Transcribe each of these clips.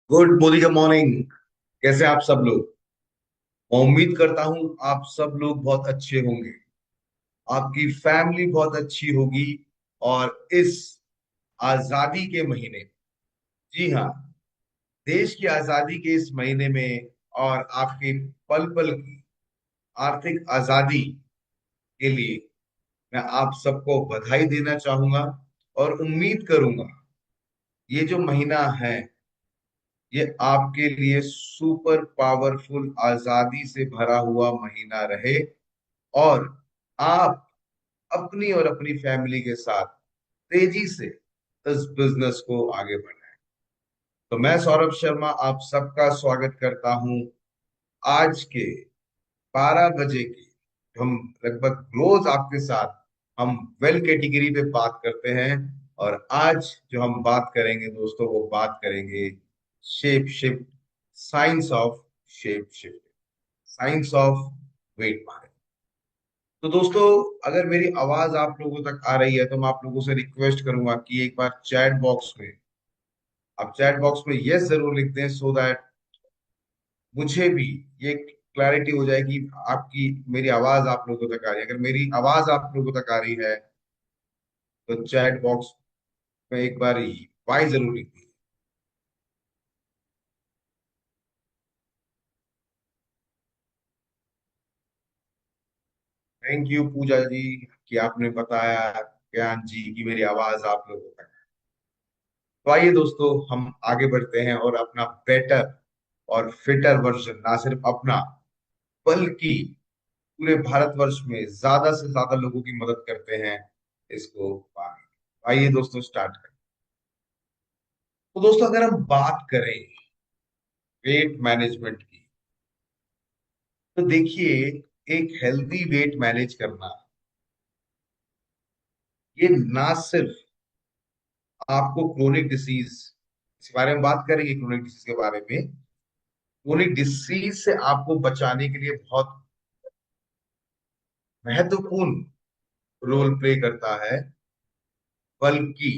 Good Modi morning. कैसे आप सब लोग? मैं उम्मीद करता हूं आप सब लोग बहुत अच्छे होंगे। आपकी फैमिली बहुत अच्छी होगी। और इस आजादी के महीने, जी हाँ, देश की आजादी के इस महीने में और आपके पल पल की आर्थिक आजादी के लिए मैं आप सबको बधाई देना चाहूंगा। और उम्मीद करूंगा ये जो महीना है ये आपके लिए सुपर पावरफुल आजादी से भरा हुआ महीना रहे। और आप अपनी और अपनी फैमिली के साथ तेजी से इस बिजनेस को आगे बढ़ाएं। तो मैं सौरभ शर्मा आप सबका स्वागत करता हूं आज के 12 बजे के। हम लगभग रोज आपके साथ हम वेल कैटेगरी पे बात करते हैं। और आज जो हम बात करेंगे दोस्तों, वो बात करेंगे shape shift, science of shape shift, science of weight market. तो दोस्तों, अगर मेरी आवाज आप लोगों तक आ रही है तो मैं आप लोगों से रिक्वेस्ट करूंगा कि एक बार चैट बॉक्स में, आप चैट बॉक्स में यस जरूर लिख दें, सो दैट मुझे भी ये क्लैरिटी हो जाए कि आपकी मेरी आवाज आप लोगों तक आ रही है। अगर मेरी आवाज आप लोगों तक आ रही है तो चैट बॉक्स में एक बार वाई जरूर लिख दीजिए। थैंक यू पूजा जी कि आपने बताया, ज्ञान जी, की मेरी आवाज आप लोगों तक। तो आइए दोस्तों, हम आगे बढ़ते हैं और अपना बेटर और फिटर वर्जन ना सिर्फ अपना बल्कि पूरे भारतवर्ष में ज्यादा से ज्यादा लोगों की मदद करते हैं इसको पाने। आइए दोस्तों, स्टार्ट करें। तो दोस्तों, अगर हम बात करें वेट मैनेजमेंट की, तो देखिए, एक हेल्दी वेट मैनेज करना, ये ना सिर्फ आपको क्रोनिक डिसीज, इस बारे में बात करेंगे, क्रोनिक डिसीज के बारे में, क्रोनिक डिसीज से आपको बचाने के लिए बहुत महत्वपूर्ण रोल प्ले करता है, बल्कि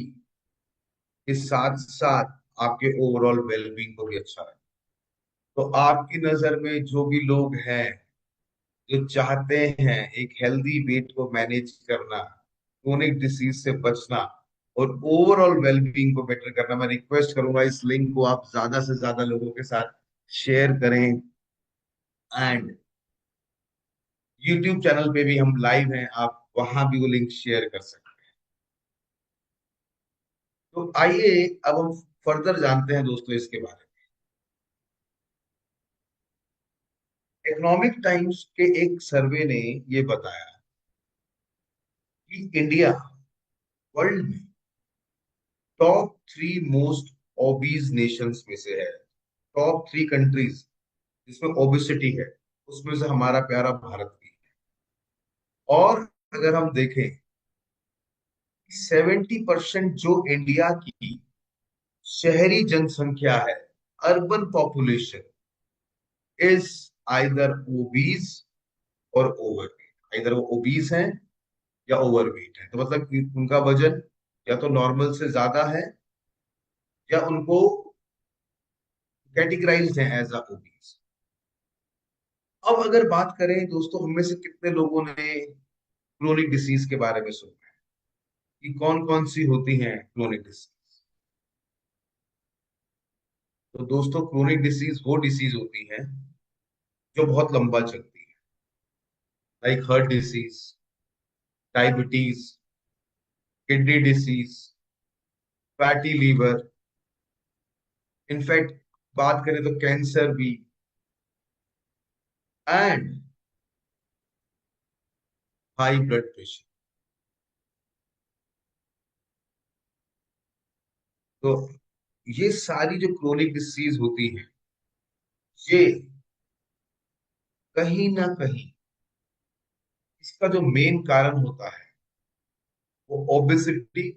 इस साथ साथ आपके ओवरऑल वेलबींग को भी अच्छा है। तो आपकी नजर में जो भी लोग हैं जो चाहते हैं एक हेल्दी वेट को मैनेज करना, क्रोनिक डिसीज से बचना और ओवरऑल वेलबींग को बेटर करना, मैं रिक्वेस्ट करूंगा इस लिंक को आप ज्यादा से ज्यादा लोगों के साथ शेयर करें। एंड यूट्यूब चैनल पे भी हम लाइव हैं, आप वहां भी वो लिंक शेयर कर सकते हैं। तो आइए अब हम फर्दर जानते हैं दोस्तों इसके बारे में। इकोनॉमिक टाइम्स के एक सर्वे ने ये बताया कि इंडिया वर्ल्ड में टॉप 3 मोस्ट ओबीज नेशंस में से है। टॉप 3 कंट्रीज जिसमें ओबेसिटी है, उसमें से हमारा प्यारा भारत भी है। और अगर हम देखें, 70% जो इंडिया की शहरी जनसंख्या है, urban population, is either obese और ओवरवेट। आइदर वो ओबीज हैं या ओवरवेट है, तो मतलब कि उनका वजन या तो नॉर्मल से ज्यादा है या उनको कैटेगराइज्ड है एज अ ओबीज। अब अगर बात करें दोस्तों, हम में से कितने लोगों ने क्रोनिक डिसीज के बारे में सुना है कि कौन कौन सी होती हैं क्रोनिक डिसीज? तो दोस्तों, क्रोनिक डिसीज वो डिसीज होती है जो बहुत लंबा चलती है, like heart disease, diabetes, kidney disease, fatty liver, in fact बात करें तो कैंसर भी, एंड हाई ब्लड प्रेशर। तो ये सारी जो क्रोनिक डिसीज होती है, ये कहीं ना कहीं इसका जो मेन कारण होता है वो ओबेसिटी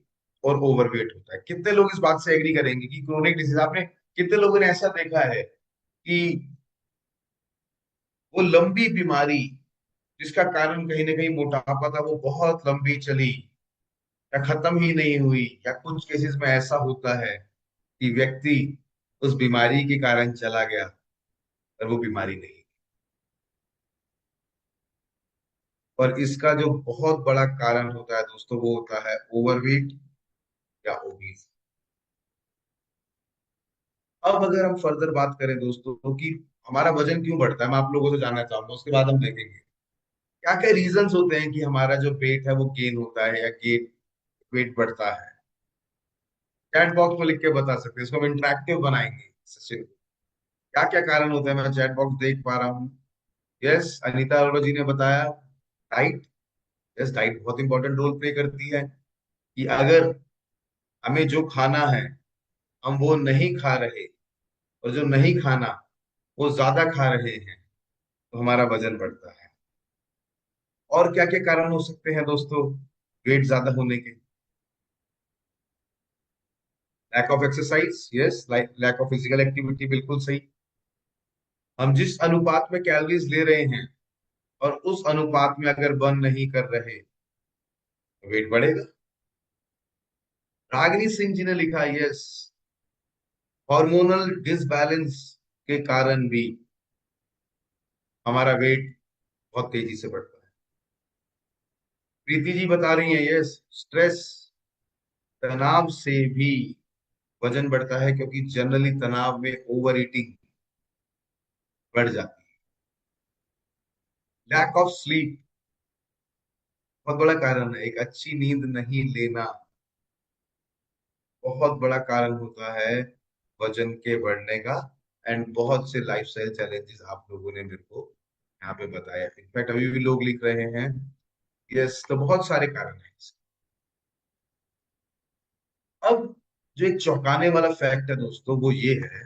और ओवरवेट होता है। कितने लोग इस बात से एग्री करेंगे कि क्रोनिक डिसीज, आपने कितने लोगों ने ऐसा देखा है कि वो लंबी बीमारी जिसका कारण कहीं ना कहीं मोटापा था, वो बहुत लंबी चली या खत्म ही नहीं हुई, या कुछ केसेस में ऐसा होता है कि व्यक्ति उस बीमारी के कारण चला गया, पर वो बीमारी नहीं। और इसका जो बहुत बड़ा कारण होता है दोस्तों, वो होता है ओवरवेट या ओबीज। अब अगर हम फर्दर बात करें दोस्तों तो कि हमारा वजन क्यों बढ़ता है, मैं आप लोगों से जानना चाहूंगा, उसके बाद हम देखेंगे क्या क्या रीजंस होते हैं कि हमारा जो वेट है वो गेन होता है या गेन वेट बढ़ता है। चैट बॉक्स में लिख के बता सकते हैं, इसको हम इंटरेक्टिव बनाएंगे सचिन। क्या क्या कारण होते हैं, मैं चैट बॉक्स देख पा रहा हूँ। यस, अनीता अरोड़ा जी ने बताया डाइट। यस, डाइट बहुत इंपॉर्टेंट रोल प्ले करती है कि अगर हमें जो खाना है हम वो नहीं खा रहे, और जो नहीं खाना वो ज्यादा खा रहे हैं, तो हमारा वजन बढ़ता है। और क्या क्या कारण हो सकते हैं दोस्तों वेट ज्यादा होने के? Lack of exercise, yes, lack of physical activity, बिल्कुल सही। हम जिस अनुपात में कैलोरीज ले रहे हैं और उस अनुपात में अगर बर्न नहीं कर रहे तो वेट बढ़ेगा। रागिनी सिंह जी ने लिखा, यस, हार्मोनल डिसबैलेंस के कारण भी हमारा वेट बहुत तेजी से बढ़ता है। प्रीति जी बता रही हैं, यस, स्ट्रेस, तनाव से भी वजन बढ़ता है, क्योंकि जनरली तनाव में ओवर ईटिंग बढ़ जाती है। लैक ऑफ स्लीप बहुत बड़ा कारण है, एक अच्छी नींद नहीं लेना बहुत बड़ा कारण होता है वजन के बढ़ने का। एंड बहुत से लाइफस्टाइल चैलेंजेस आप लोगों ने मेरे को यहाँ पे बताया, इनफैक्ट अभी भी लोग लिख रहे हैं। यस, तो बहुत सारे कारण हैं इसके। अब जो एक चौंकाने वाला फैक्ट है दोस्तों वो ये है,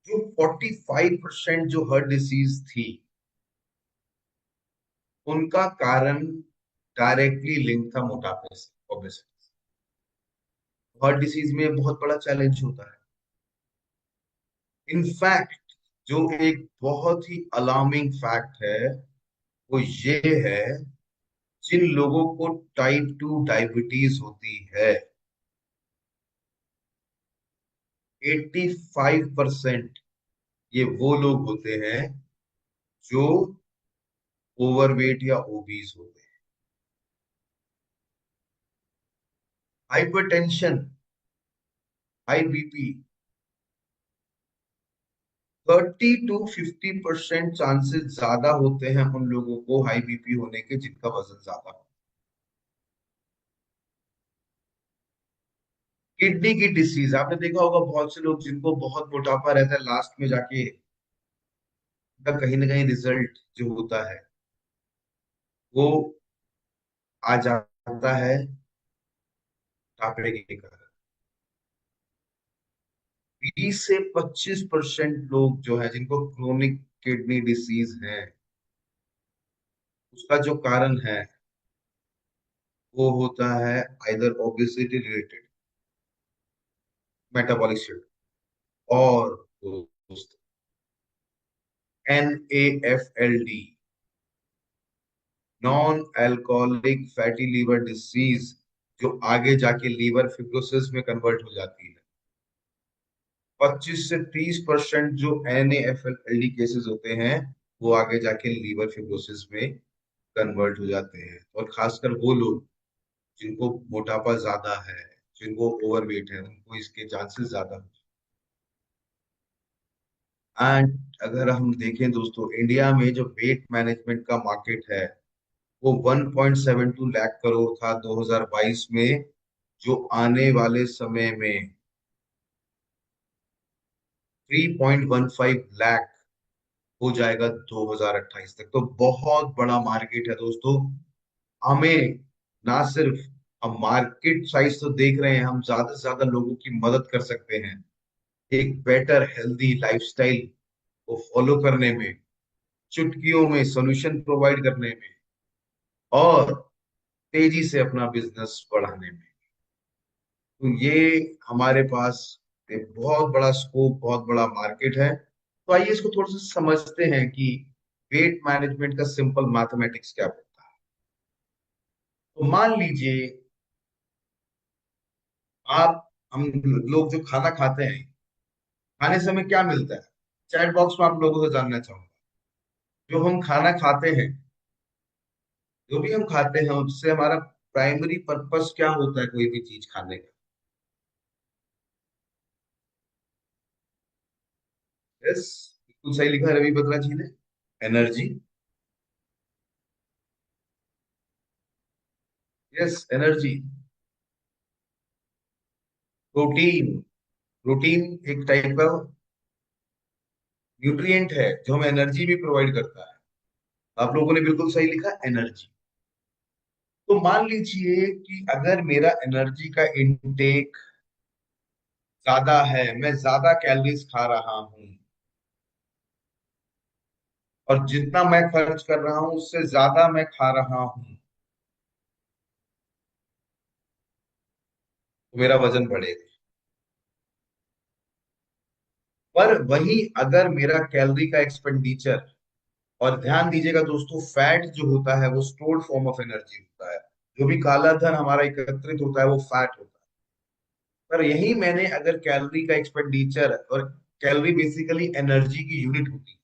जो 45% जो हार्ट डिसीज थी उनका कारण डायरेक्टली लिंक था मोटापे से, ओबेसिटी। हार्ट डिसीज में बहुत बड़ा चैलेंज होता है। इनफैक्ट जो एक बहुत ही अलार्मिंग फैक्ट है वो ये है, जिन लोगों को टाइप 2 डायबिटीज होती है, 85% ये वो लोग होते हैं जो ओवरवेट या ओबीज होते हैं। Hypertension, high BP, 30 to 50% chances ज्यादा होते हैं उन लोगों को हाई बीपी होने के जिनका वजन ज्यादा हो। किडनी की डिसीज आपने देखा होगा, बहुत से लोग जिनको बहुत मोटापा रहता है लास्ट में जाके उनका कहीं ना कहीं रिजल्ट जो होता है वो आ जाता है मोटापे के कारण। 20 से 25% लोग जो है जिनको क्रोनिक किडनी डिसीज है, उसका जो कारण है वो होता है either obesity related, metabolic syndrome, और दोस्त NAFLD, non alcoholic fatty liver disease, जो आगे जाके लीवर फिब्रोसिस में कन्वर्ट हो जाती है। 25 से 30% जो NAFLD केसेस होते हैं वो आगे जाके लीवर फिब्रोसिस में कन्वर्ट हो जाते हैं। और खासकर वो लोग जिनको मोटापा ज्यादा है, जिनको ओवरवेट है, उनको इसके चांसेस ज्यादा होते हैं। एंड अगर हम देखें दोस्तों, इंडिया में जो वेट मैनेजमेंट का मार्केट है वो 1.72 लाख करोड़ था 2022 में, जो आने वाले समय में 3.15 लाख हो जाएगा 2028 तक। तो बहुत बड़ा मार्केट है दोस्तों। हमें ना सिर्फ हम मार्केट साइज तो देख रहे हैं, हम ज्यादा से ज्यादा लोगों की मदद कर सकते हैं एक बेटर हेल्दी लाइफस्टाइल को फॉलो करने में, चुटकियों में सॉल्यूशन प्रोवाइड करने में, और तेजी से अपना बिजनेस बढ़ाने में। तो ये हमारे पास एक बहुत बड़ा स्कोप, बहुत बड़ा मार्केट है। तो आइए इसको थोड़ा सा समझते हैं कि वेट मैनेजमेंट का सिंपल मैथमेटिक्स क्या होता है। तो मान लीजिए आप हम लोग जो खाना खाते हैं, खाने से हमें क्या मिलता है? चैट बॉक्स में आप लोगों से जानना चाहूंगा। जो हम खाना खाते हैं, जो भी हम खाते हैं, उससे हमारा प्राइमरी पर्पस क्या होता है कोई भी चीज खाने का? यस, बिल्कुल सही लिखा है रवि बत्रा जी ने। Energy. Yes, energy. Protein. Protein एक टाइप का न्यूट्रिएंट है जो हमें एनर्जी भी प्रोवाइड करता है। आप लोगों ने बिल्कुल सही लिखा, एनर्जी। तो मान लीजिए कि अगर मेरा एनर्जी का इनटेक ज्यादा है, मैं ज्यादा कैलोरीज खा रहा हूं, और जितना मैं खर्च कर रहा हूं उससे ज्यादा मैं खा रहा हूं, तो मेरा वजन बढ़ेगा। पर वही अगर मेरा कैलोरी का एक्सपेंडिचर, और ध्यान दीजिएगा दोस्तों, फैट जो होता है वो स्टोर्ड फॉर्म ऑफ एनर्जी होता है। जो भी काला धन हमारा एकत्रित होता है वो फैट होता है। पर यही मैंने अगर कैलोरी का एक्सपेंडिचर, और कैलोरी बेसिकली एनर्जी की यूनिट होती है,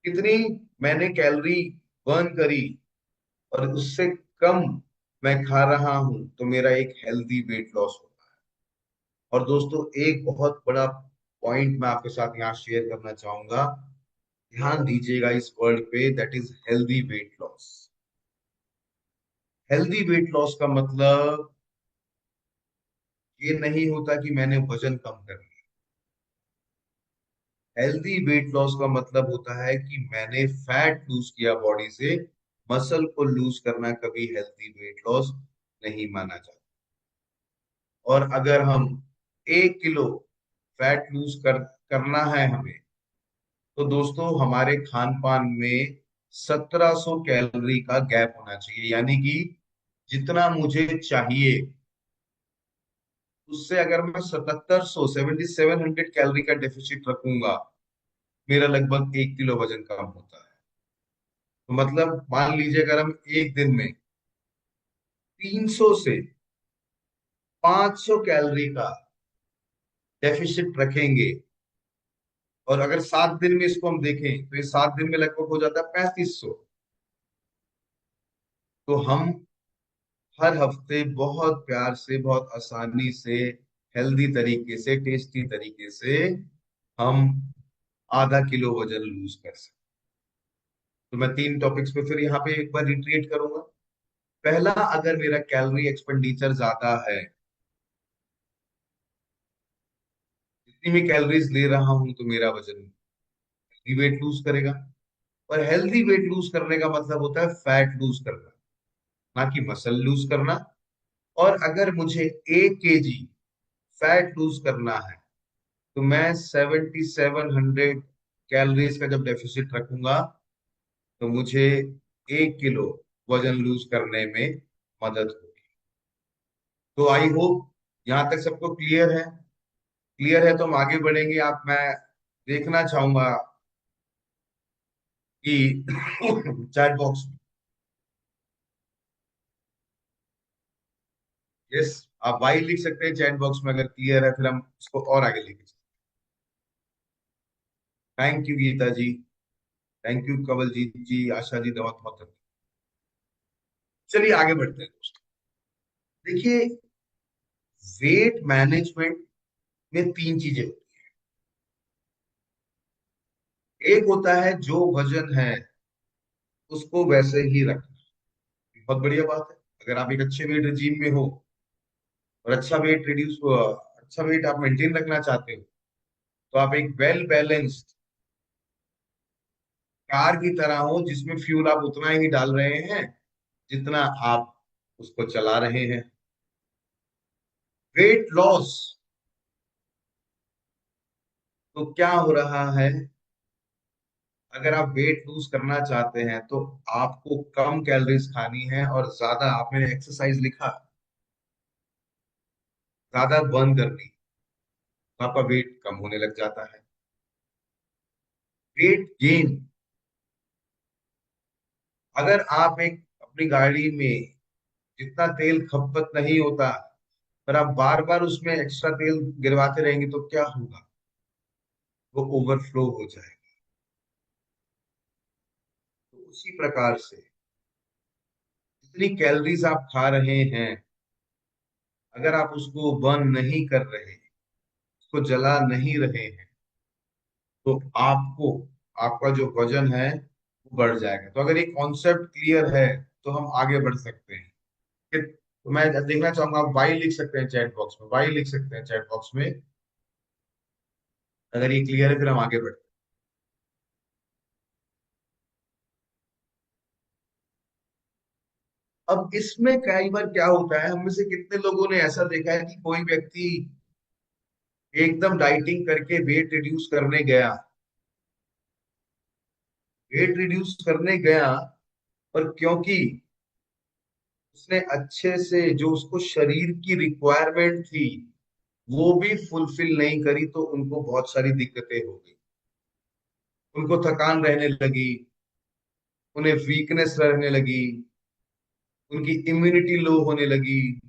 कितनी मैंने कैलोरी बर्न करी और उससे कम मैं खा रहा हूं, तो मेरा एक हेल्दी वेट लॉस होता है। और दोस्तों, एक बहुत बड़ा पॉइंट मैं आपके साथ यहाँ शेयर करना चाहूंगा। ध्यान दीजिएगा इस वर्ड पे, that is healthy weight loss. Healthy weight loss का मतलब ये नहीं होता कि मैंने वजन कम कर लिया। हेल्दी वेट लॉस का मतलब होता है कि मैंने फैट लूज किया बॉडी से। मसल को लूज करना कभी हेल्दी वेट लॉस नहीं माना जाता। और अगर हम 1 किलो फैट लूज करना है हमें, तो दोस्तों हमारे खान पान में 1700 कैलोरी का गैप होना चाहिए। यानी कि जितना मुझे चाहिए उससे अगर मैं 7700 कैलोरी का डेफिसिट रखूंगा, मेरा लगभग 1 किलो वजन कम होता है। तो मतलब मान लीजिए अगर हम एक दिन में 300 से 500 कैलोरी का डेफिसिट रखेंगे, और अगर 7 दिन में इसको हम देखें तो ये 7 दिन में लगभग हो जाता है 3500। तो हम हर हफ्ते बहुत प्यार से, बहुत आसानी से, हेल्दी तरीके से, टेस्टी तरीके से हम आधा किलो वजन लूज कर सकते। तो मैं 3 टॉपिक्स पे फिर यहाँ पे एक बार रिट्रीट करूंगा। पहला, अगर मेरा कैलोरी एक्सपेंडिचर ज्यादा है, जितनी भी कैलोरीज ले रहा हूं, तो मेरा वजन हेल्दी वेट लूज करेगा। और हेल्दी वेट लूज करने का मतलब होता है फैट लूज करना, ना कि मसल लूज करना। और अगर मुझे 1 केजी फैट लूज करना है, तो मैं 7700 कैलोरीज का जब डेफिसिट रखूंगा, तो मुझे 1 किलो वजन लूज करने में मदद होगी। तो आई होप यहाँ तक सबको क्लियर है। क्लियर है तो हम आगे बढ़ेंगे। आप मैं देखना चाहूंगा कि चैट बॉक्स में, यस, आप वाई लिख सकते हैं चैट बॉक्स में अगर क्लियर है, फिर हम इसको और आगे लेके चलते। Thank you Geeta ji. Thank you Kawaljeet ji, Asha ji, बहुत बहुत धन्यवाद। चलिए आगे बढ़ते हैं दोस्तों। देखिए, वेट मैनेजमेंट में 3 चीजें होती हैं। एक होता है जो वजन है उसको वैसे ही रखना। बहुत बढ़िया बात है। अगर आप एक अच्छे वेट रिजीम में हो और अच्छा वेट आप मेंटेन रखना चाहते हो, तो आप एक वेल बैलेंस्ड कार की तरह हो, जिसमें फ्यूल आप उतना ही डाल रहे हैं जितना आप उसको चला रहे हैं। वेट लॉस, तो क्या हो रहा है? अगर आप वेट लूज करना चाहते हैं तो आपको कम कैलोरीज खानी है, और ज्यादा, आपने एक्सरसाइज लिखा, ज्यादा बर्न करनी, तो आपका वेट कम होने लग जाता है। वेट गेन, अगर आप एक अपनी गाड़ी में जितना तेल खपत नहीं होता पर आप बार बार उसमें एक्स्ट्रा तेल गिरवाते रहेंगे तो क्या होगा? वो ओवरफ्लो हो जाएगा। तो उसी प्रकार से जितनी कैलोरीज आप खा रहे हैं, अगर आप उसको बर्न नहीं कर रहे, उसको जला नहीं रहे हैं, तो आपको, आपका जो वजन है वो बढ़ जाएगा। तो अगर ये कॉन्सेप्ट क्लियर है तो हम आगे बढ़ सकते हैं। तो मैं देखना चाहूंगा, आप वाई लिख सकते हैं चैट बॉक्स में, वाई लिख सकते हैं चैट बॉक्स में। अगर ये क्लियर है फिर हम आगे बढ़ते हैं। अब इसमें कई बार क्या होता है, हम में से कितने लोगों ने ऐसा देखा है कि कोई व्यक्ति एकदम डाइटिंग करके वेट रिड्यूस करने गया, वेट रिड्यूस करने गया, पर क्योंकि उसने अच्छे से जो उसको शरीर की रिक्वायरमेंट थी वो भी फुलफिल नहीं करी, तो उनको बहुत सारी दिक्कतें हो गई। उनको थकान रहने लगी, उन्हें वीकनेस रहने लगी, उनकी इम्यूनिटी लो होने लगी,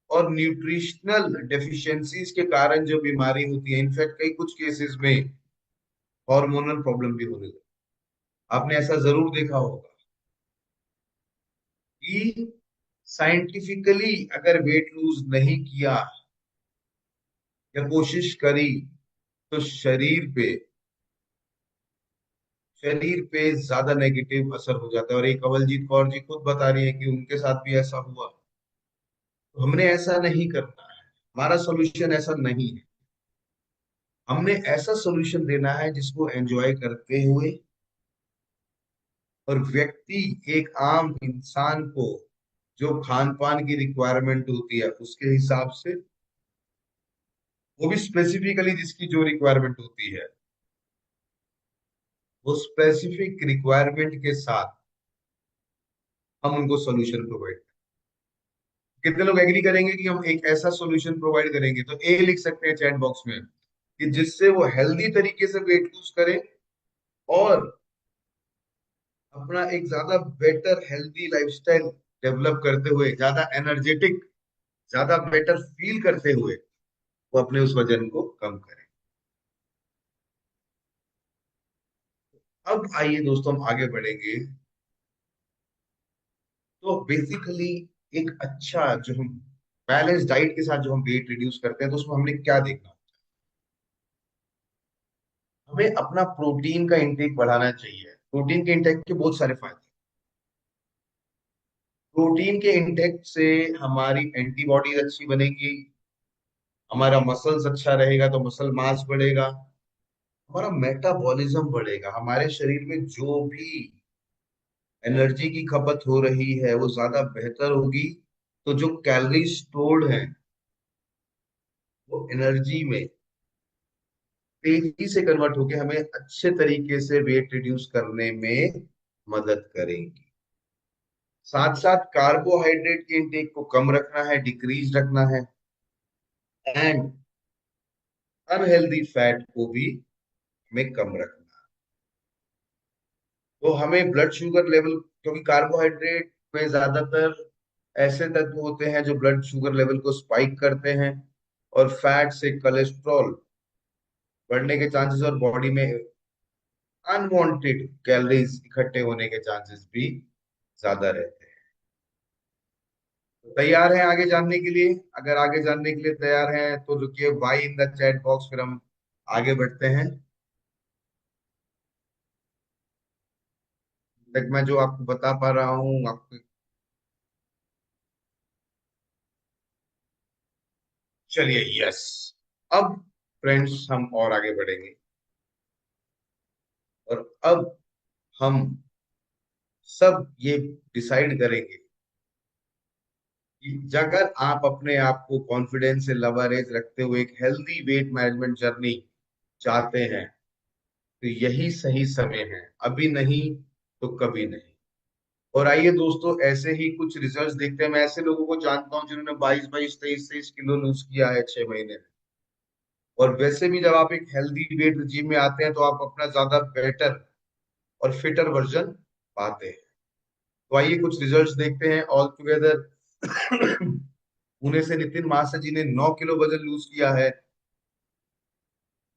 और न्यूट्रिशनल डेफिशिएंसीज के कारण जो बीमारी होती है, इनफैक्ट कई कुछ केसेस में हार्मोनल प्रॉब्लम भी होने लगी। आपने ऐसा जरूर देखा होगा कि साइंटिफिकली अगर वेट लूज नहीं किया या कोशिश करी, तो शरीर पे ज्यादा नेगेटिव असर हो जाता है। और एक कवलजीत कौर जी खुद बता रही है कि उनके साथ भी ऐसा हुआ। तो हमने ऐसा नहीं करना है, हमारा सोल्यूशन ऐसा नहीं है। हमने ऐसा सोल्यूशन देना है जिसको एंजॉय करते हुए, और व्यक्ति, एक आम इंसान को जो खान पान की रिक्वायरमेंट होती है उसके हिसाब से, वो भी स्पेसिफिकली जिसकी जो रिक्वायरमेंट होती है, वो स्पेसिफिक रिक्वायरमेंट के साथ हम उनको सोल्यूशन प्रोवाइड। कितने लोग एग्री करेंगे कि हम एक ऐसा सॉल्यूशन प्रोवाइड करेंगे? तो ए लिख सकते हैं चैट बॉक्स में कि जिससे वो हेल्दी तरीके से वेट लूज करें, और अपना एक ज्यादा बेटर हेल्दी लाइफस्टाइल डेवलप करते हुए, ज्यादा एनर्जेटिक, ज्यादा बेटर फील करते हुए वो अपने उस वजन को कम करें। अब आइए दोस्तों, हम आगे बढ़ेंगे। तो बेसिकली एक अच्छा जो हम बैलेंस डाइट के साथ जो हम वेट रिड्यूस करते हैं, तो उसमें हमने क्या देखना? हमें अपना प्रोटीन का इंटेक बढ़ाना चाहिए। प्रोटीन के इंटेक के बहुत सारे फायदे। प्रोटीन के इंटेक से हमारी एंटीबॉडीज अच्छी बनेगी, हमारा मसल्स अच्छा रहेगा तो मसल मास बढ़ेगा, हमारा मेटाबॉलिज्म बढ़ेगा, हमारे शरीर में जो भी एनर्जी की खपत हो रही है वो ज्यादा बेहतर होगी। तो जो कैलोरी स्टोर्ड है वो एनर्जी में तेजी से कन्वर्ट होकर हमें अच्छे तरीके से वेट रिड्यूस करने में मदद करेंगी। साथ साथ कार्बोहाइड्रेट के इंटेक को कम रखना है, डिक्रीज रखना है, एंड अनहेल्दी फैट को भी हमें कम रखना है। तो हमें ब्लड शुगर लेवल, क्योंकि कार्बोहाइड्रेट में ज्यादातर ऐसे तत्व होते हैं जो ब्लड शुगर लेवल को स्पाइक करते हैं, और फैट से कोलेस्ट्रॉल बढ़ने के चांसेस और बॉडी में अनवांटेड कैलोरीज इकट्ठे होने के चांसेस भी ज्यादा रहते हैं। तो तैयार हैं आगे जानने के लिए? अगर आगे जानने के लिए तैयार हैं तो रुकिए, Y in the chat box, फिर हम आगे बढ़ते हैं। तक मैं जो आपको बता पा रहा हूँ आपको। चलिए, यस। अब फ्रेंड्स, हम और आगे बढ़ेंगे, और अब हम सब ये डिसाइड करेंगे कि अगर आप अपने आप को कॉन्फिडेंस से लवरेज रखते हुए एक हेल्दी वेट मैनेजमेंट जर्नी चाहते हैं, तो यही सही समय है, अभी नहीं तो कभी नहीं। और आइए दोस्तों, ऐसे ही कुछ रिजल्ट्स देखते हैं। मैं ऐसे लोगों को जानता हूं जिन्होंने 22 22 23 23 किलो लूज किया है 6 महीने में। और वैसे भी जब आप एक हेल्दी वेट जिम में आते हैं तो आप अपना ज्यादा बेटर और फिटर वर्जन पाते हैं। तो आइए कुछ रिजल्ट्स देखते हैं ऑल टुगेदर। पुणे से नितिन महासे जी ने 9 किलो वजन लूज किया है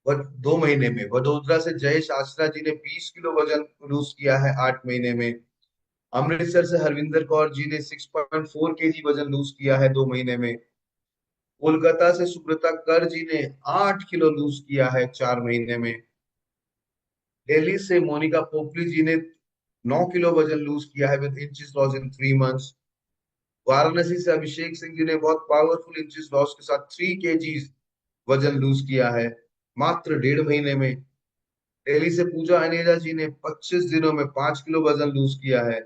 वह 2 महीने में। वडोदरा से जयेश आसरा जी ने 20 किलो वजन लूज किया है 8 महीने में। अमृतसर से हरविंदर कौर जी ने 6.4 केजी वजन लूज किया है 2 महीने में। कोलकाता से सुब्रता कर जी ने 8 किलो लूज किया है 4 महीने में। दिल्ली से मोनिका पोपली जी ने 9 किलो वजन लूज किया है with inches loss in 3 months. Varanasi से अभिषेक सिंह जी ने बहुत पावरफुल इंचेस लॉस के साथ 3 केजीज वजन लूज किया है मात्र 1.5 महीने में। दिल्ली से पूजा अनेजा जी ने 25 दिनों में 5 किलो वजन लूज किया है।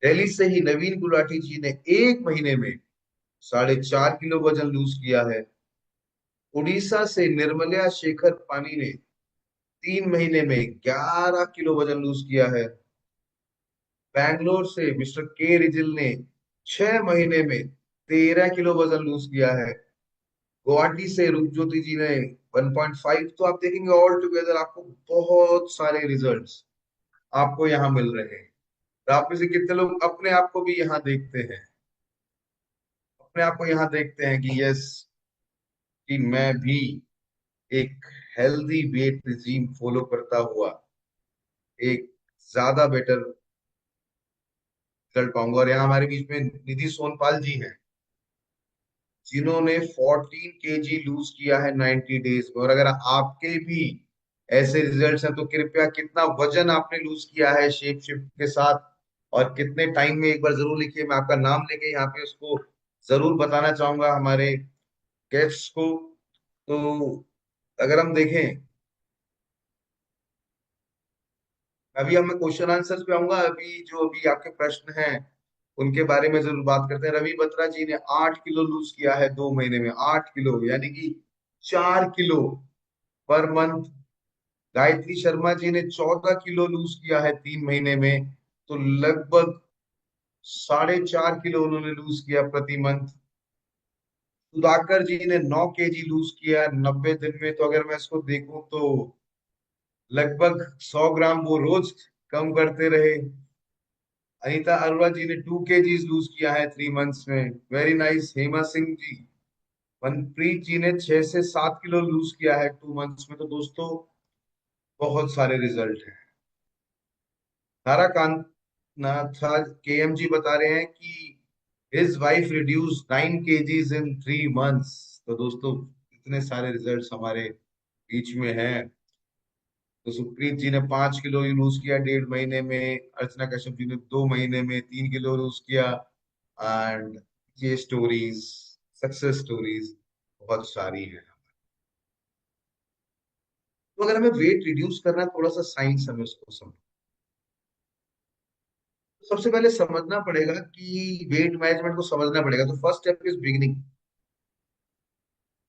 दिल्ली से ही नवीन गुलाटी जी ने 1 महीने में 4.5 किलो वजन लूज किया है। उड़ीसा से निर्मला शेखर पानी ने 3 महीने में 11 किलो वजन लूज किया है। बैंगलोर से मिस्टर के रिजिल ने 6 महीने में 13 किलो वजन लूज किया है। गुवाहाटी से रूपज्योति जी ने 1.5। तो आप देखेंगे ऑल टुगेदर आपको बहुत सारे रिजल्ट्स आपको यहाँ मिल रहे हैं। तो आप में से कितने लोग अपने आप को भी यहाँ देखते हैं, अपने आप को यहाँ देखते हैं कि यस, कि मैं भी एक हेल्दी वेट रिजीम फॉलो करता हुआ एक ज्यादा बेटर रिजल्ट पाऊंगा। और यहाँ हमारे बीच में निधि सोनपाल जी हैं जिन्होंने 14 केजी लूज किया है 90 डेज में। और अगर आपके भी ऐसे रिजल्ट्स हैं तो कृपया कितना वजन आपने लूज किया है शेप शिफ्ट के साथ और कितने टाइम में, एक बार जरूर लिखिए। मैं आपका नाम लेके यहाँ पे उसको जरूर बताना चाहूंगा हमारे गेस्ट्स को। तो अगर हम देखें, अभी हम क्वेश्चन आंसर्स पे आऊंगा। अभी जो अभी आपके प्रश्न हैं उनके बारे में जरूर बात करते हैं। रवि बत्रा जी ने 8 किलो लूज किया है 2 महीने में, 8 किलो यानी कि 4 kilo per month. Gayatri Sharma ji ने 14 किलो लूज किया है 3 महीने में, तो लगभग 4.5 किलो उन्होंने लूज किया प्रति मंथ। सुधाकर जी ने 9 केजी लूज किया 90 दिन में, तो अगर मैं इसको देखूं तो लगभग 100 ग्राम वो रोज कम करते रहे। अनीता अरोड़ा जी ने 2 केजीज लूज किया है 3 मंथ्स में, वेरी नाइस। हेमा सिंह जी, मनप्रीत जी ने 6 से 7 किलो लूज किया है 2 मंथ्स में। तो दोस्तों बहुत सारे रिजल्ट हैं। ताराकांत नाथ केएम जी बता रहे हैं कि हिज वाइफ रिड्यूस 9 केजीज इन 3 मंथ्स। तो दोस्तों इतने सारे रिजल्ट्स हमारे बीच में हैं। तो सुप्रीत जी ने 5 किलो लूज किया 1.5 महीने में। अर्चना कश्यप जी ने 2 महीने में 3 किलो लूज किया। एंड ये स्टोरीज, सक्सेस स्टोरीज बहुत सारी हैं। तो अगर हमें वेट रिड्यूस करना है, थोड़ा सा साइंस हमें उसको समझ, सबसे पहले समझना पड़ेगा कि वेट मैनेजमेंट को समझना पड़ेगा। तो first step is beginning,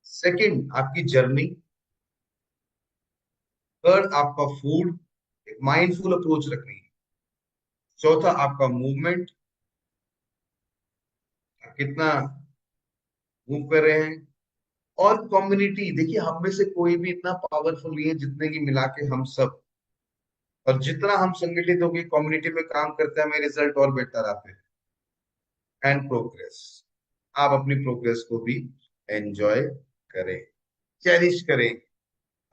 second आपकी जर्नी, थर्ड आपका फूड, एक माइंडफुल अप्रोच रखनी है, चौथा आपका मूवमेंट, कितना मूव कर रहे हैं, और कम्युनिटी। देखिए हम में से कोई भी इतना पावरफुल नहीं है जितने की मिला के हम सब, और जितना हम संगठित होकर कम्युनिटी में काम करते हैं हमें रिजल्ट और बेटर आते हैं। एंड प्रोग्रेस, आप अपनी प्रोग्रेस को भी एंजॉय करें, चेरिश करें।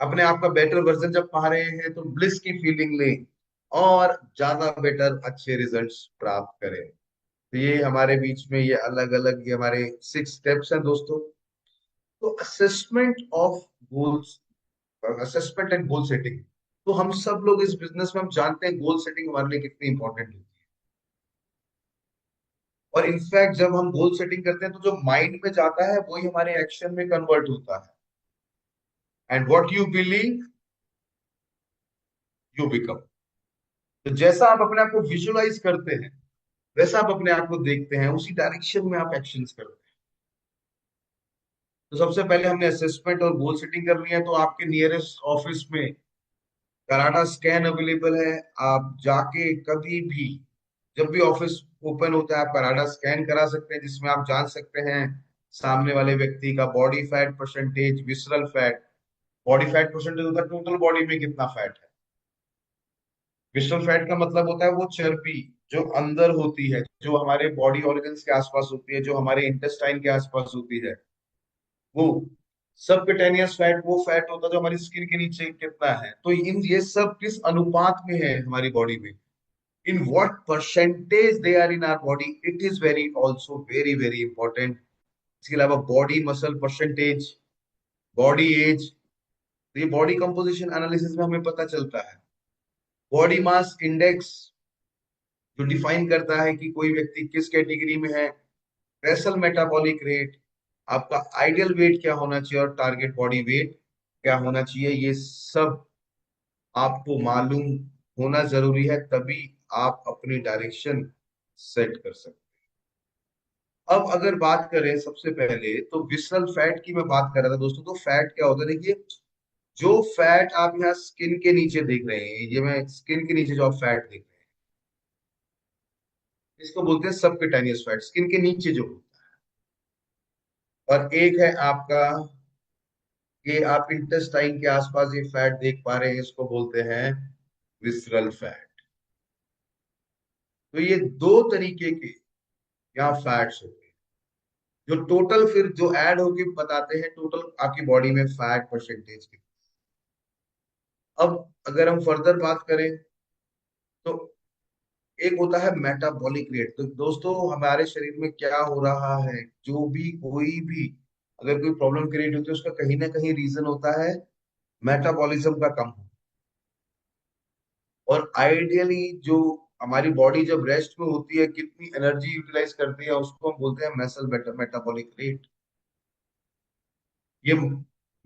अपने आप का बेटर वर्जन जब पा रहे हैं तो ब्लिस की फीलिंग लें और ज्यादा बेटर अच्छे रिजल्ट्स प्राप्त करें। तो ये हमारे बीच में ये अलग अलग ये हमारे 6 स्टेप्स हैं दोस्तों। तो assessment of goals, assessment and goal setting. तो हम सब लोग इस बिजनेस में हम जानते हैं गोल सेटिंग हमारे लिए कितनी इंपॉर्टेंट होती है। और इनफैक्ट जब हम गोल सेटिंग करते हैं तो जो माइंड में जाता है वही हमारे एक्शन में कन्वर्ट होता है। And what you believe you become. तो जैसा आप अपने आप को विजुअलाइज करते हैं वैसा आप अपने आप को देखते हैं, उसी डायरेक्शन में आप एक्शंस करते हैं। तो सबसे पहले हमने असेसमेंट और गोल सेटिंग करनी है। तो आपके नियरेस्ट ऑफिस में कराटा स्कैन अवेलेबल है। आप जाके कभी भी, जब भी ऑफिस ओपन होता है, आप कराटा स्कैन करा सकते हैं जिसमें आप जान सकते हैं सामने वाले व्यक्ति का body fat percentage, visceral fat. Body fat percentage होता है टोटल बॉडी में कितना फैट है। विसरल फैट का मतलब होता है वो चर्बी जो अंदर होती है, जो हमारे बॉडी ऑर्गन्स के आसपास होती है, जो हमारे इंटेस्टाइन के आसपास होती है, वो सबक्यूटेनियस फैट वो फैट होता है जो हमारी स्किन के नीचे कितना है। तो इन ये सब किस अनुपात में है हमारी बॉडी में, in what percentage they are in our body, it is very also very very important. इसके अलावा body muscle percentage, body age, ये बॉडी कंपोजिशन एनालिसिस में हमें पता चलता है। बॉडी मास इंडेक्स जो डिफाइन करता है कि कोई व्यक्ति किस कैटेगरी में है। बेसल मेटाबॉलिक रेट, आपका आइडियल वेट क्या होना चाहिए और टारगेट बॉडी वेट क्या होना चाहिए, ये सब आपको मालूम होना जरूरी है, तभी आप अपनी डायरेक्शन सेट कर सकते हैं। अब अगर बात करें सबसे पहले तो विसरल फैट की मैं बात कर रहा था दोस्तों। तो फैट क्या होता है, देखिए, जो फैट आप यहाँ स्किन के नीचे देख रहे हैं, ये मैं स्किन के नीचे जो आप फैट देख रहे हैं, इसको बोलते हैं सबक्यूटेनियस फैट, स्किन के नीचे जो होता है। और एक है आपका, ये आप इंटेस्टाइन के आसपास ये फैट देख पा रहे हैं, इसको बोलते हैं विसरल फैट। तो ये दो तरीके के यहाँ फैट्स होते हैं, जो टोटल फिर जो ऐड होके बताते हैं टोटल आपकी बॉडी में फैट परसेंटेज की। अब अगर हम फर्दर बात करें तो एक होता है मेटाबॉलिक रेट। तो दोस्तों हमारे शरीर में क्या हो रहा है, जो भी कोई भी अगर कोई प्रॉब्लम क्रिएट होती है, उसका कहीं ना कहीं रीजन होता है मेटाबॉलिज्म का कम होना। और आइडियली जो हमारी बॉडी जब रेस्ट में होती है, कितनी एनर्जी यूटिलाइज करती है, उसको हम बोलते हैं मसल मेटाबॉलिक रेट। ये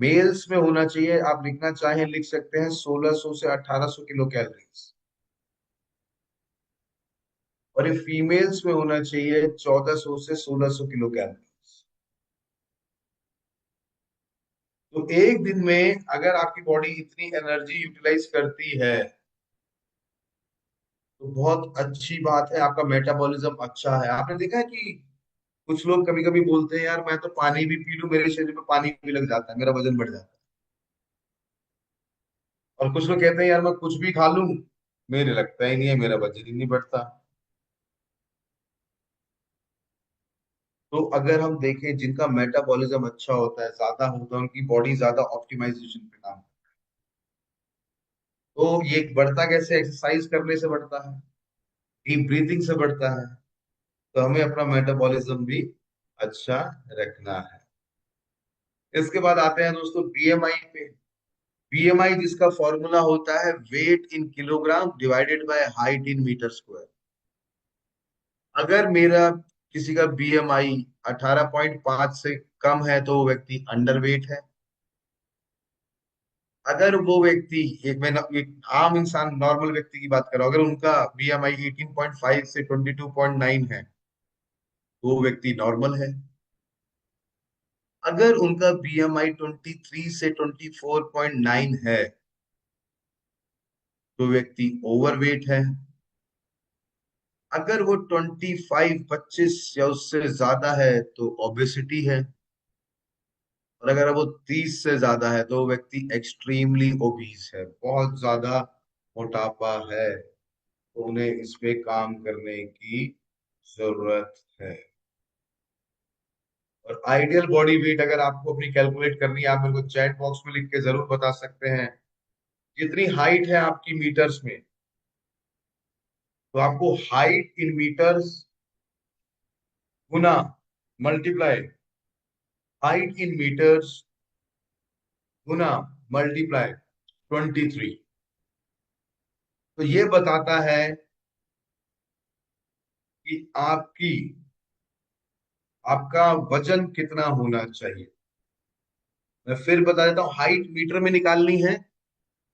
मेल्स में होना चाहिए, आप लिखना चाहें लिख सकते हैं 1600 से 1800 किलो कैलोरीज। और ये फीमेल्स में होना चाहिए 1400 से 1600 किलो कैलोरीज। तो एक दिन में अगर आपकी बॉडी इतनी एनर्जी यूटिलाइज करती है तो बहुत अच्छी बात है, आपका मेटाबॉलिज्म अच्छा है। आपने देखा है कि कुछ लोग कभी कभी बोलते हैं यार मैं तो पानी भी पी लूं, मेरे शरीर में पानी भी लग जाता है, मेरा वजन बढ़ जाता है। और कुछ लोग कहते हैं यार मैं कुछ भी खा लूं, मेरे लगता ही नहीं है, मेरा वजन ही नहीं बढ़ता। तो अगर हम देखें जिनका मेटाबॉलिज्म अच्छा होता है, ज्यादा होता है, उनकी बॉडी ज्यादा ऑप्टिमाइजेशन पे काम। तो ये बढ़ता कैसे, एक्सरसाइज करने से बढ़ता है, डीप ब्रीथिंग से बढ़ता है। तो हमें अपना मेटाबॉलिज्म भी अच्छा रखना है। इसके बाद आते हैं दोस्तों बीएमआई पे। बीएमआई जिसका फॉर्मूला होता है weight in kilogram divided by height in meter square. अगर मेरा किसी का बीएमआई 18.5 से कम है तो वो व्यक्ति अंडर वेट है। अगर वो व्यक्ति, एक आम इंसान नॉर्मल व्यक्ति की बात कर रहा हूं, अगर उनका बीएमआई 18.5 से 22.9 है तो वो व्यक्ति नॉर्मल है। अगर उनका बीएमआई 23 से 24.9 है तो व्यक्ति ओवरवेट है। अगर वो 25 या उससे ज्यादा है तो ओबेसिटी है। और अगर वो 30 से ज्यादा है तो वो व्यक्ति एक्सट्रीमली ओबीस है, बहुत ज्यादा मोटापा है। तो उन्हें इस पे काम करने की जरूरत है। और आइडियल बॉडी वेट अगर आपको अपनी कैलकुलेट करनी है, आप मेरे को चैट बॉक्स में लिख के जरूर बता सकते हैं। जितनी हाइट है आपकी मीटर्स में, तो आपको हाइट इन मीटर्स गुना मल्टीप्लाई हाइट इन मीटर्स गुना मल्टीप्लाई 23, तो ये बताता है कि आपका वजन कितना होना चाहिए। मैं फिर बता देता हूँ, हाइट मीटर में निकालनी है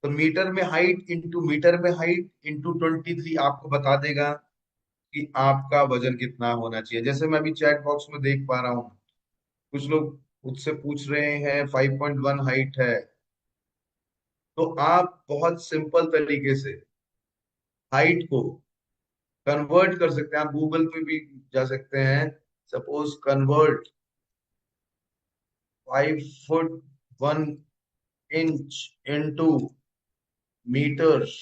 तो मीटर में हाइट इंटू मीटर में हाइट इंटू 23 आपको बता देगा कि आपका वजन कितना होना चाहिए। जैसे मैं अभी चैट बॉक्स में देख पा रहा हूँ, कुछ लोग मुझसे पूछ रहे हैं 5.1 हाइट है। तो आप बहुत सिंपल तरीके से हाइट को कन्वर्ट कर सकते हैं, आप गूगल पे भी जा सकते हैं। Suppose convert 5 foot 1 inch into meters,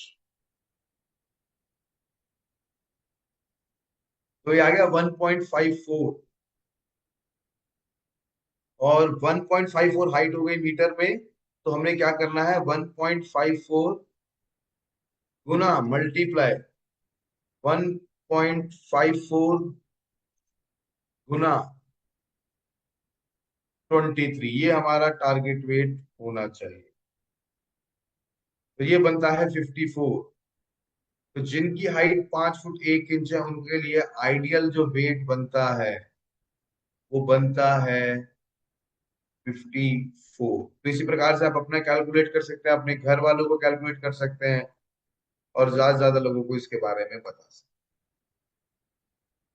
तो ये आ गया 1.54, और 1.54 हाइट हो गई मीटर में। तो हमने क्या करना है, 1.54 गुना मल्टीप्लाई 1.54 गुना 23, ये हमारा टारगेट वेट होना चाहिए। तो ये बनता है 54। तो जिनकी हाइट 5 फुट 1 इंच है उनके लिए आइडियल जो वेट बनता है वो बनता है 54। तो इसी प्रकार से आप अपना कैलकुलेट कर सकते हैं, अपने घर वालों को कैलकुलेट कर सकते हैं, और ज्यादा से ज्यादा लोगों को इसके बारे में बता सकते हैं।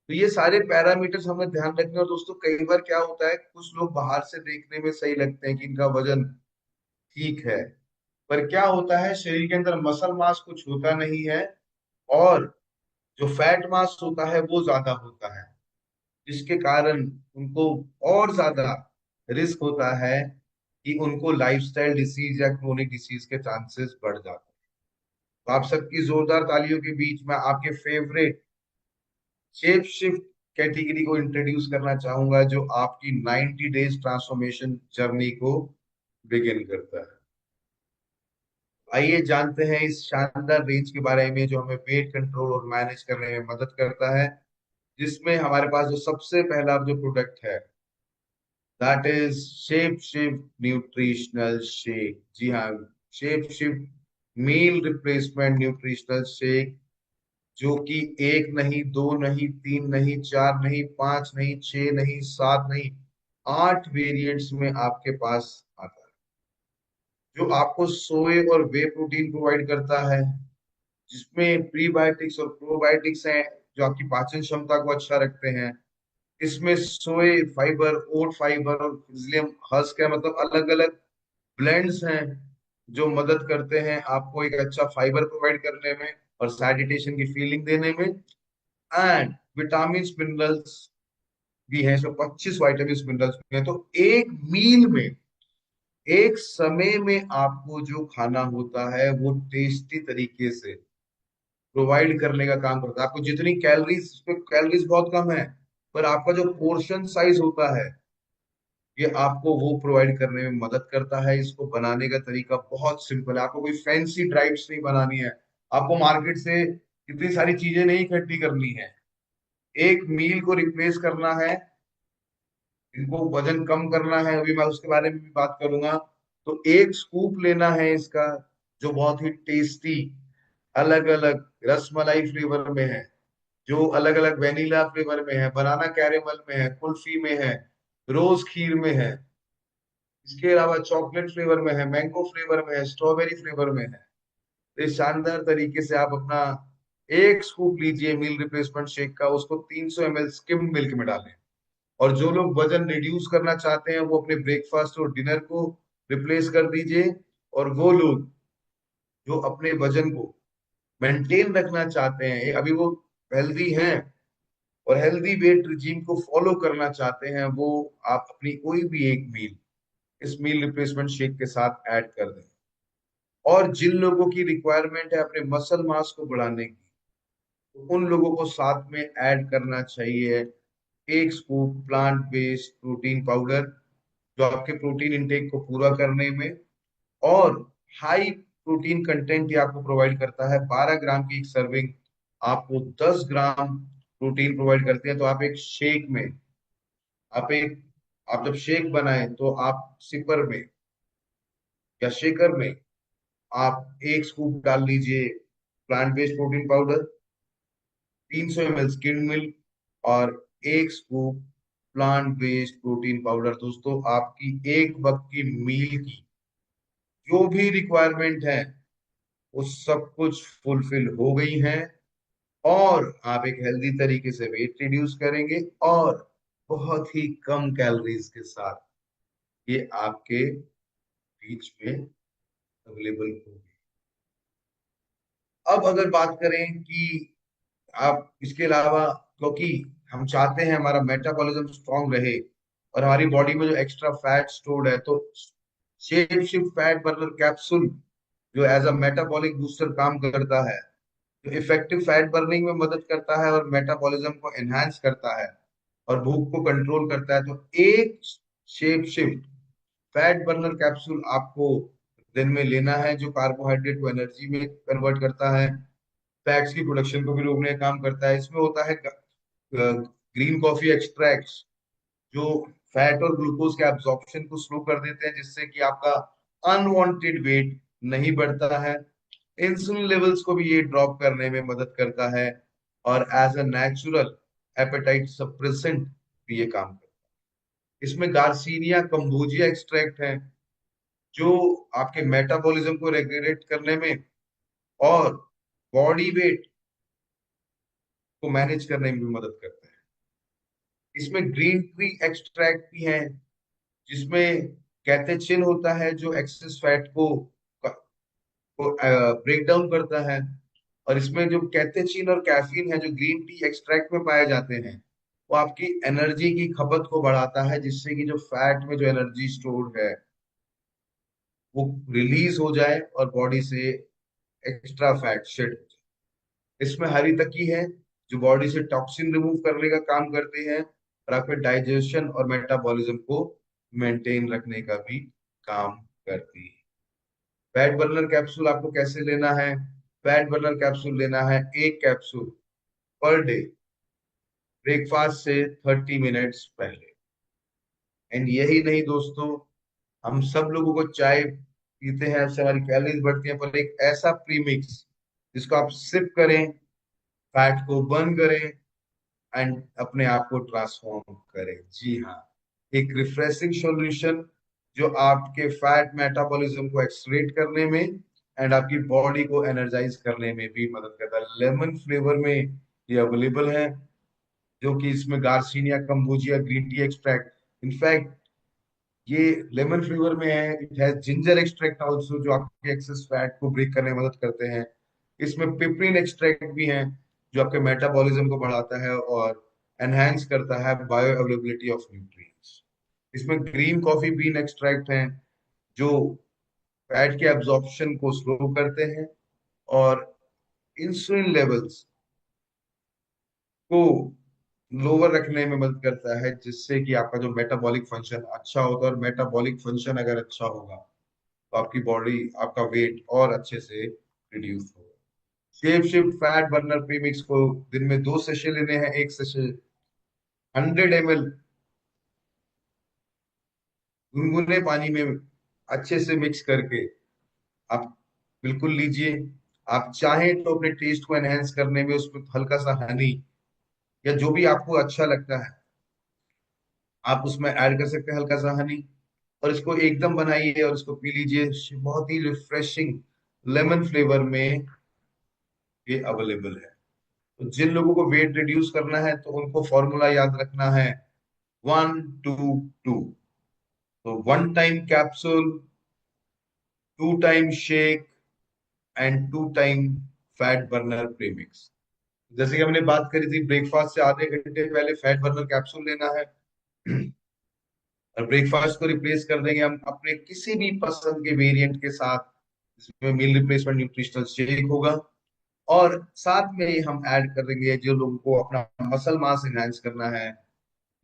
तो ये सारे पैरामीटर्स हमें ध्यान रखने। और दोस्तों कई बार क्या होता है, कुछ लोग बाहर से देखने में सही लगते हैं कि इनका वजन ठीक है, पर क्या होता है, शरीर के अंदर मसल मास कुछ होता नहीं है, और जो फैट मास होता है वो ज्यादा होता है, जिसके कारण उनको और ज्यादा रिस्क होता है कि उनको लाइफस्टाइल डिसीज या क्रोनिक डिसीज के चांसेस बढ़ जाते हैं। तो आप सबकी जोरदार तालियों के बीच में आपके फेवरेट शेप शिफ्ट कैटेगरी को इंट्रोड्यूस करना चाहूंगा, जो आपकी 90 डेज ट्रांसफॉर्मेशन जर्नी को बिगिन करता है। आइए जानते हैं इस शानदार रेंज के बारे में जो हमें वेट कंट्रोल और मैनेज करने में मदद करता है, जिसमें हमारे पास जो सबसे पहला जो प्रोडक्ट है that is shape shift nutritional shake. जी हाँ, shape shift meal replacement nutritional shake, जो कि एक नहीं, दो नहीं, तीन नहीं, चार नहीं, पांच नहीं, छह नहीं, सात नहीं, 8 वेरिएंट्स में आपके पास आता है, जो आपको सोए और वे प्रोटीन प्रोवाइड करता है, जिसमें प्रीबायोटिक्स और प्रोबायोटिक्स हैं जो आपकी पाचन क्षमता को अच्छा रखते हैं। इसमें सोए फाइबर, ओट फाइबर और फिजिलियम हस्क है, मतलब अलग अलग ब्लेंड्स हैं जो मदद करते हैं आपको एक अच्छा फाइबर प्रोवाइड करने में और सैटिस्फैक्शन की फीलिंग देने में। एंड विटामिन मिनरल्स भी हैं, इसमें 25 वाइटामिन मिनरल्स भी हैं। तो एक मील में, एक समय में आपको जो खाना होता है वो टेस्टी तरीके से प्रोवाइड करने का काम करता है। आपको जितनी कैलोरीज, इसमें कैलोरीज बहुत कम है, पर आपका जो पोर्शन साइज होता है ये आपको वो प्रोवाइड करने में मदद करता है। इसको बनाने का तरीका बहुत सिंपल है, आपको कोई फैंसी ड्राइव्स नहीं बनानी है, आपको मार्केट से इतनी सारी चीजें नहीं इकट्ठी करनी है। एक मील को रिप्लेस करना है, इनको वजन कम करना है, अभी मैं उसके बारे में भी बात करूंगा। तो एक स्कूप लेना है इसका, जो बहुत ही टेस्टी अलग अलग रसमलाई फ्लेवर में है, जो अलग अलग वेनिला फ्लेवर में है, बनाना कैरेमल में है, कुल्फी में है, रोज खीर में है, इसके अलावा चॉकलेट फ्लेवर में है, मैंगो फ्लेवर में है, स्ट्रॉबेरी फ्लेवर में है। तो इस शानदार तरीके से आप अपना एक स्कूप लीजिए मील रिप्लेसमेंट शेक का, उसको 300 ml स्किम मिल्क में डालें। और जो लोग वजन रिड्यूस करना चाहते हैं वो अपने ब्रेकफास्ट और डिनर को रिप्लेस कर दीजिए, और वो लोग जो अपने वजन को मेंटेन रखना चाहते हैं, अभी वो हेल्दी हैं और हेल्दी वेट रिजीम को फॉलो करना चाहते हैं, वो आप अपनी कोई भी एक मील इस मील रिप्लेसमेंट शेक के साथ ऐड कर दें। और जिन लोगों की रिक्वायरमेंट है अपने मसल मास को बढ़ाने की, तो उन लोगों को साथ में ऐड करना चाहिए एक scoop plant based protein powder, जो आपके प्रोटीन इंटेक को पूरा करने में और हाई प्रोटीन कंटेंट ही आपको प्रोवाइड करता है। 12 ग्राम की एक सर्विंग आपको 10 ग्राम प्रोटीन प्रोवाइड करते हैं। तो आप एक शेक में, आप एक आप जब शेक बनाएं तो आप सिपर में या शेकर में आप एक स्कूप डाल लीजिए plant based protein powder, 300 ml skin milk और एक scoop plant based protein powder. दोस्तों आपकी एक वक्त की मील की जो भी रिक्वायरमेंट है वो सब कुछ फुलफिल हो गई है, और आप एक हेल्दी तरीके से वेट रिड्यूस करेंगे, और बहुत ही कम कैलोरीज के साथ ये आपके बीच में अवेलेबल होगी। अब अगर बात करें कि आप इसके अलावा, क्योंकि हम चाहते हैं हमारा मेटाबॉलिज्म स्ट्रांग रहे और हमारी बॉडी में जो एक्स्ट्रा फैट स्टोर्ड है, तो shape shift fat burner capsule जो एज अ मेटाबॉलिक बूस्टर काम करता है, जो इफेक्टिव फैट बर्निंग में मदद करता है और मेटाबॉलिज्म को एनहांस करता है और भूख को कंट्रोल करता है। तो एक shape shift fat burner capsule आपको दिन में लेना है, जो कार्बोहाइड्रेट को एनर्जी में कन्वर्ट करता है, फैट्स की प्रोडक्शन को भी रोकने का काम करता है। इसमें होता है ग्रीन कॉफी एक्सट्रैक्ट्स, जो फैट और ग्लूकोज के एब्जॉर्प्शन को स्लो कर देते हैं, जिससे कि आपका अनवांटेड वेट नहीं बढ़ता है। इंसुलिन लेवल्स को भी ये ड्रॉप करने में मदद करता है और as a natural appetite suppressant भी ये काम करता है। इसमें गार्सिनिया कंबोजिया एक्सट्रैक्ट है, जो आपके मेटाबॉलिज्म को रेगुलेट करने में और बॉडी वेट को मैनेज करने में भी मदद करता है। इसमें ग्रीन टी एक्सट्रैक्ट भी है, जिसमें कैटेचिन होता है, जो एक्सेस फैट को ब्रेक डाउन करता है। और इसमें जो कैटेचिन और कैफीन है, जो ग्रीन टी एक्सट्रैक्ट में पाए जाते हैं, वो आपकी एनर्जी की खपत को बढ़ाता है, जिससे कि जो फैट में जो एनर्जी स्टोर्ड है वो रिलीज हो जाए और बॉडी से एक्स्ट्रा फैट शेड हो जाए। इसमें हरी तकी है, जो बॉडी से टॉक्सिन रिमूव करने का काम करते हैं और आपके डाइजेशन और मेटाबॉलिज्म को मेंटेन रखने का भी काम करती है। फैट बर्नर कैप्सूल आपको कैसे लेना है? फैट बर्नर कैप्सूल लेना है एक कैप्सूल पर डे, ब्रेकफास्ट से 30 मिनट्स पहले। एंड यही नहीं दोस्तों, हम सब लोगों को चाय पीते हैं, उससे हमारी कैलोरीज बढ़ती हैं, पर एक ऐसा प्रीमिक्स जिसको आप सिप करें, फैट को बर्न करें एंड अपने आप को ट्रांसफॉर्म करें। जी हाँ, एक रिफ्रेशिंग सॉल्यूशन जो आपके फैट मेटाबॉलिज्म को एक्सलेरेट करने में एंड आपकी बॉडी को एनर्जाइज करने में भी मदद करता है। लेमन फ्लेवर में ये अवेलेबल है, जो कि इसमें garcinia cambogia green tea extract, in fact ये लेमन फ्लेवर में है। It has ginger extract also, जो आपके एक्सेस फैट को ब्रेक करने में मदद करते हैं। इसमें पिपरिन एक्सट्रैक्ट भी है, जो आपके मेटाबॉलिज्म को बढ़ाता है और एनहांस करता है बायो अवेलेबिलिटी ऑफ न्यूट्रिएंट्स। इसमें ग्रीन कॉफी बीन एक्सट्रैक्ट हैं, जो फैट के एब्जॉर्प्शन को स्लो करते हैं और इंसुलिन लेवल्स को लोअर रखने में मदद करता है, जिससे कि आपका जो मेटाबॉलिक फंक्शन अच्छा होता है। और मेटाबॉलिक फंक्शन अगर अच्छा होगा तो आपकी बॉडी, आपका वेट और अच्छे से रिड्यूस होगा। Shape shift fat burner premix को दिन में 2 सेशे लेने हैं। एक सेशे 100 ml गुनगुने पानी में अच्छे से मिक्स करके आप बिल्कुल लीजिए। आप चाहें तो अपने टेस्ट को एनहेंस करने में उसमें हल्का सा हनी या जो भी आपको अच्छा लगता है आप उसमें ऐड कर सकते हैं, हल्का सा हनी। और इसको एकदम बनाइए और इसको पी लीजिए। बहुत ही रिफ्रेशिंग लेमन फ्लेवर में ये अवेलेबल है। तो जिन लोगों को वेट रिड्यूस करना है तो उनको फॉर्मूला याद रखना है, 1-2-2। तो 1 time capsule, 2 time shake and 2 time fat burner premix. जैसे कि हमने बात करी थी, ब्रेकफास्ट से आधे घंटे पहले फैट बर्नर कैप्सूल लेना है और ब्रेकफास्ट को रिप्लेस कर देंगे हम अपने किसी भी पसंद के वेरिएंट के साथ, जिसमें मील रिप्लेसमेंट न्यूट्रिशनल शेक होगा। और साथ में हम ऐड कर देंगे, जो लोगों को अपना मसल मास एनहांस करना है,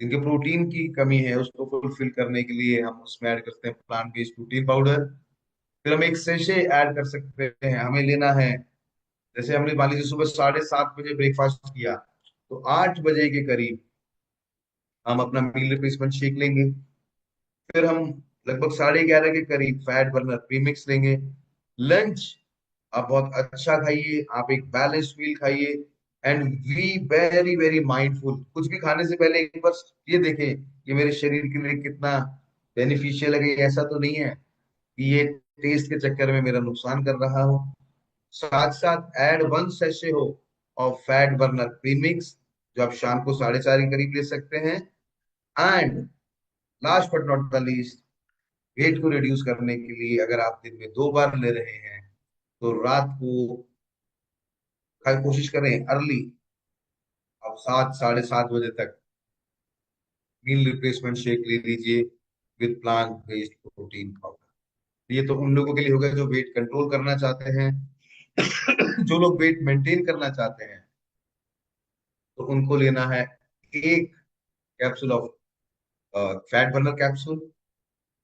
जिनके प्रोटीन की कमी है, उसको फुलफिल करने के लिए हम उसमें ऐड करते हैं प्लांट बेस्ड प्रोटीन पाउडर। फिर हम एक सेशे ऐड कर सकते हैं। हमें लेना है, जैसे हमने मान लीजिए सुबह 7:30 बजे ब्रेकफास्ट किया, तो 8 बजे के करीब हम अपना मील रिप्लेसमेंट शेक लेंगे। फिर हम लगभग 11:30 के करीब फैट बर्नर प्रीमिक्स लेंगे। लंच आप बहुत अच्छा खाइए, आप एक बैलेंस मील खाइए and be very very mindful. कुछ भी खाने से पहले एक बार ये देखें कि मेरे शरीर के लिए कितना बेनिफिशियल है। कि ऐसा तो नहीं है कि ये टेस्ट के चक्कर में मेरा नुकसान कर रहा हो। साथ साथ ऐड 1 सेशे हो ऑफ फैट बर्नर प्रीमिक्स, जो आप शाम को 4:30 के करीब ले सकते हैं। And last but not the least, weight को रिड्यूस करने के लिए अगर आप दिन में 2 बार ले रहे हैं तो रात को कोशिश करें अर्ली, आप 7, 7:30 बजे तक मील रिप्लेसमेंट शेक ले लीजिए with plant based protein powder. ये तो उन लोगों के लिए होगा जो वेट कंट्रोल करना चाहते हैं। जो लोग वेट मेंटेन करना चाहते हैं तो उनको लेना है एक capsule of fat burner capsule.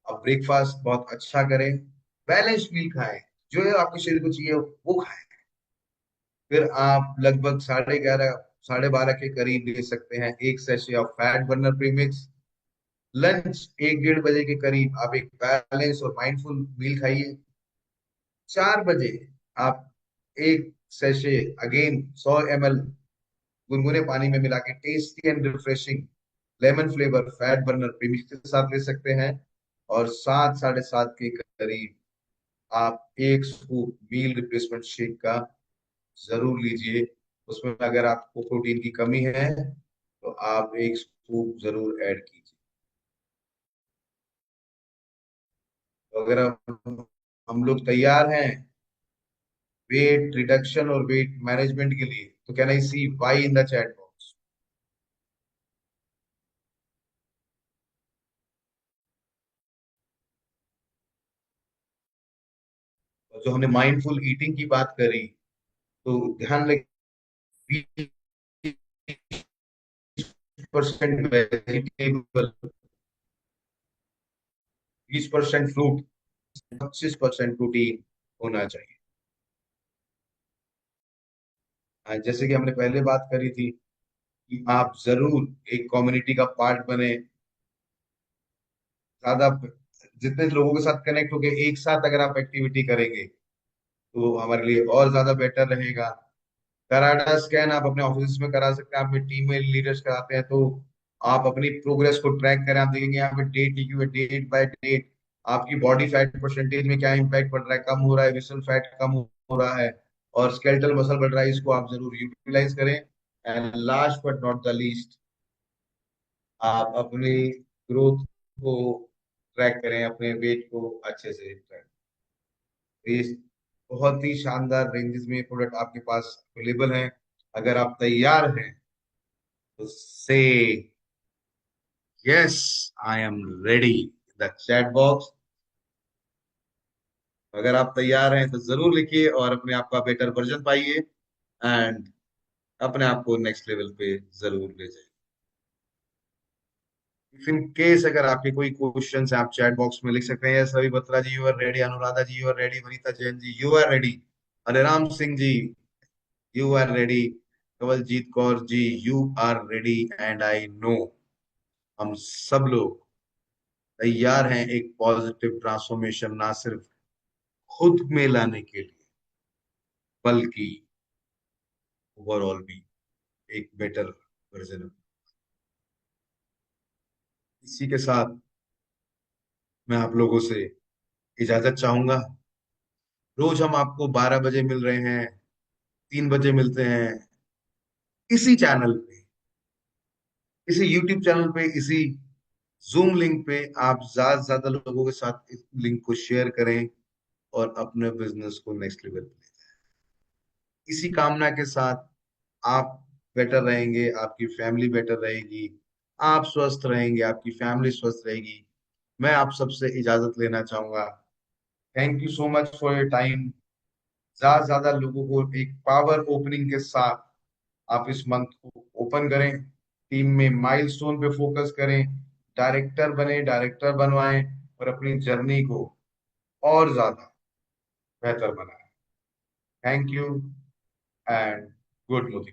आप ब्रेकफास्ट बहुत अच्छा करें, बैलेंस मील खाएं, जो है आपके शरीर को चाहिए वो खाएं। फिर आप लगभग 11:30 12:30 के करीब ले सकते हैं एक sachet of fat burner premix. Lunch 1 1:30 के करीब आप एक बैलेंस और माइंडफुल मील खाइए। 4 बजे आप एक सेशे अगेन 100 ml गुनगुने पानी में मिला के tasty and refreshing lemon flavour fat burner premix के साथ ले सकते हैं। और 7 साढ़े 7 के करीब आप एक स्कूप मील रिप्लेसमेंट शेक का जरूर लीजिए। उसमें अगर आपको प्रोटीन की कमी है तो आप एक स्कूप जरूर ऐड कीजिए। तो अगर हम लोग तैयार हैं वेट रिडक्शन और वेट मैनेजमेंट के लिए, तो can I see Y in the chat box. जो हमने माइंडफुल ईटिंग की बात करी, तो ध्यान रखिए 20% वेजिटेबल, 20% फ्रूट, 25% प्रोटीन होना चाहिए। जैसे कि हमने पहले बात करी थी कि आप जरूर एक कम्युनिटी का पार्ट बने। ज्यादा जितने लोगों के साथ कनेक्ट होके एक साथ अगर आप एक्टिविटी करेंगे तो हमारे लिए और ज्यादा बेटर रहेगा। कराटा स्कैन आप अपने ऑफिस में करा सकते हैं, आप में टीम में लीडर्स कराते हैं तो आप अपनी प्रोग्रेस को ट्रैक करें। आप देखेंगे यहाँ पे डेट लिखी हुई है, डेट बाय डेट आपकी बॉडी फैट परसेंटेज में क्या इम्पैक्ट पड़ रहा है, कम हो रहा है, विसल फैट कम हो रहा है और स्केलेटल मसल बढ़ रहा है। इसको आप जरूर यूटिलाइज करें। And last but not the least, आप अपनी ग्रोथ को ट्रैक करें, अपने वेट को अच्छे से ट्रैक। इस बहुत ही शानदार रेंजेस में प्रोडक्ट आपके पास अवेलेबल हैं। अगर आप तैयार हैं तो से yes I am ready the chat box. अगर आप तैयार हैं तो जरूर लिखिए और अपने आप का बेटर वर्जन पाइए एंड अपने आप को नेक्स्ट लेवल पे जरूर ले जाइए। इफ इन केस अगर आपके कोई क्वेश्चन है आप चैट बॉक्स में लिख सकते हैं। Yes Ravi Batra ji you are ready, Anuradha ji you are ready, Vanita Jain ji you are ready, Hareram Singh ji you are ready, Kawaljeet Kaur ji you are ready. And I know हम सब लोग तैयार हैं एक पॉजिटिव ट्रांसफॉर्मेशन ना सिर्फ खुद में लाने के लिए बल्कि ओवरऑल भी एक बेटर वर्जन। इसी के साथ मैं आप लोगों से इजाजत चाहूंगा। रोज हम आपको 12 बजे मिल रहे हैं, 3 बजे मिलते हैं इसी चैनल पे, इसी यूट्यूब चैनल पे, इसी जूम लिंक पे। आप ज्यादा से ज्यादा लोगों के साथ इस लिंक को शेयर करें और अपने बिजनेस को नेक्स्ट लेवल पे ले जाएं। इसी कामना के साथ आप बेटर रहेंगे, आपकी फैमिली बेटर रहेगी, आप स्वस्थ रहेंगे, आपकी फैमिली स्वस्थ रहेगी। मैं आप सबसे इजाजत लेना चाहूंगा। Thank you so much for your time. ज्यादा से ज्यादा लोगों को एक पावर ओपनिंग के साथ आप इस मंथ को ओपन करें। टीम में माइलस्टोन पे फोकस करें, डायरेक्टर बने, डायरेक्टर बनवाएं और अपनी जर्नी को और ज्यादा बेहतर बनाएं। Thank you and good Modi.